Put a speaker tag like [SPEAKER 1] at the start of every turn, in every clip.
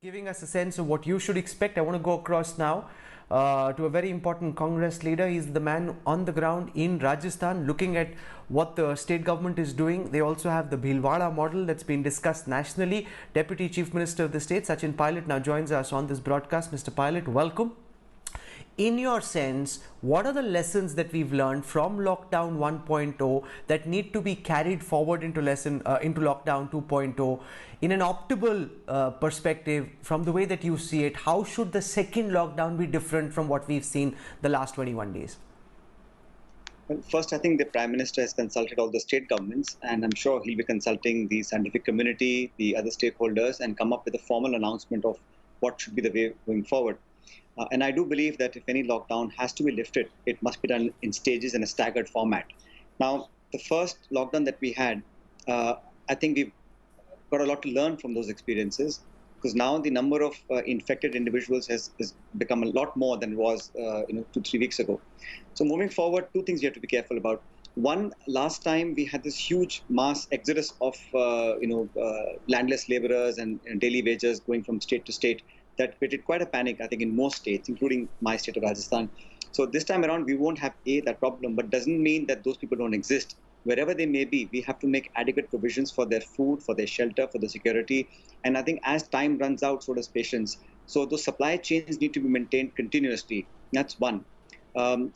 [SPEAKER 1] Giving us a sense of what you should expect. I want to go across now to a very important Congress leader. He's the man on the ground in Rajasthan looking at what the state government is doing. They also have the Bhilwara model that's been discussed nationally. Deputy Chief Minister of the state, Sachin Pilot, now joins us on this broadcast. Mr. Pilot, welcome. In your sense, what are the lessons that we've learned from lockdown 1.0 that need to be carried forward into lockdown 2.0 in an optimal perspective from the way that you see it? How should the second lockdown be different from what we've seen the last 21 days?
[SPEAKER 2] Well, first, I think the Prime Minister has consulted all the state governments, and I'm sure he'll be consulting the scientific community, the other stakeholders, and come up with a formal announcement of what should be the way going forward. And I do believe that if any lockdown has to be lifted, it must be done in stages in a staggered format. Now, the first lockdown that we had, I think we've got a lot to learn from those experiences, because now the number of infected individuals has become a lot more than it was 2-3 weeks ago. So moving forward, two things you have to be careful about. One, last time we had this huge mass exodus of landless laborers and daily wagers going from state to state. That created quite a panic, I think, in most states, including my state of Rajasthan. So this time around, we won't have that problem, but doesn't mean that those people don't exist. Wherever they may be, we have to make adequate provisions for their food, for their shelter, for their security. And I think as time runs out, so does patience. So those supply chains need to be maintained continuously. That's one.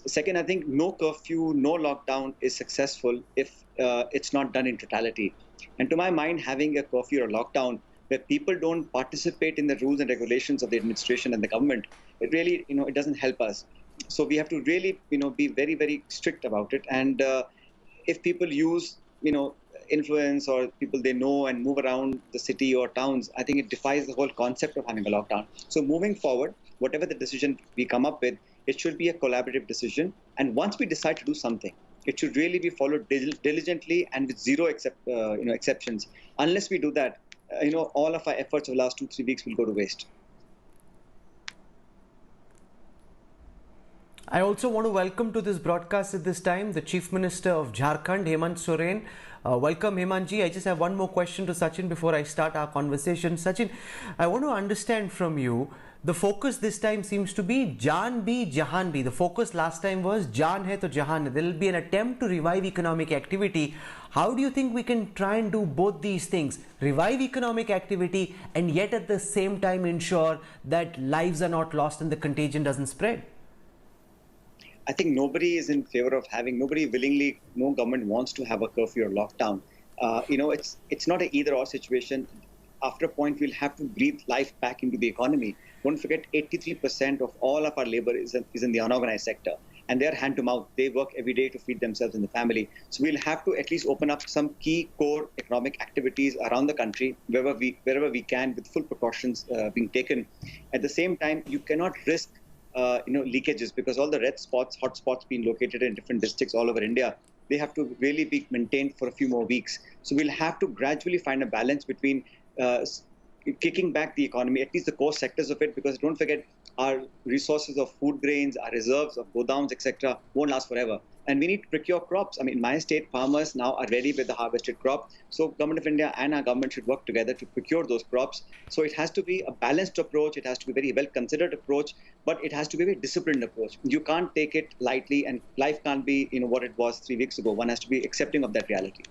[SPEAKER 2] Second, I think no curfew, no lockdown is successful if it's not done in totality. And to my mind, having a curfew or lockdown where people don't participate in the rules and regulations of the administration and the government, it really, it doesn't help us. So we have to really, be very, very strict about it. And if people use, influence or people they know and move around the city or towns, I think it defies the whole concept of having a lockdown. So moving forward, whatever the decision we come up with, it should be a collaborative decision. And once we decide to do something, it should really be followed diligently and with zero exceptions. Unless we do that, all of our efforts of the last 2-3 weeks will go to waste.
[SPEAKER 1] I also want to welcome to this broadcast at this time the Chief Minister of Jharkhand, Hemant Soren. Welcome, Hemant ji. I just have one more question to Sachin before I start our conversation. Sachin, I want to understand from you, the focus this time seems to be Jaan bhi, Jahan bhi. The focus last time was Jaan hai to Jahan hai. There will be an attempt to revive economic activity. How do you think we can try and do both these things? Revive economic activity and yet at the same time ensure that lives are not lost and the contagion doesn't spread?
[SPEAKER 2] I think nobody is in favor of no government wants to have a curfew or lockdown. It's not an either-or situation. After a point, we'll have to breathe life back into the economy. Don't forget, 83% of all of our labor is in the unorganized sector. And they're hand to mouth. They work every day to feed themselves and the family. So we'll have to at least open up some key core economic activities around the country, wherever we can, with full precautions being taken. At the same time, you cannot risk leakages, because all the red spots, hot spots being located in different districts all over India, they have to really be maintained for a few more weeks. So we'll have to gradually find a balance between kicking back the economy, at least the core sectors of it, because don't forget, our resources of food grains, our reserves of godowns, etc., won't last forever. And we need to procure crops. I mean, in my state, farmers now are ready with the harvested crop. So Government of India and our government should work together to procure those crops. So it has to be a balanced approach. It has to be a very well-considered approach, but it has to be a very disciplined approach. You can't take it lightly, and life can't be what it was 3 weeks ago. One has to be accepting of that reality.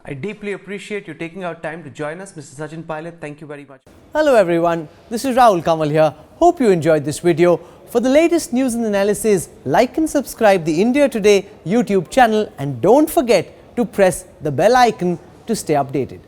[SPEAKER 1] I deeply appreciate you taking out time to join us, Mr. Sachin Pilot. Thank you very much.
[SPEAKER 3] Hello everyone, this is Rahul Kamal here. Hope you enjoyed this video. For the latest news and analysis, like and subscribe the India Today YouTube channel, and don't forget to press the bell icon to stay updated.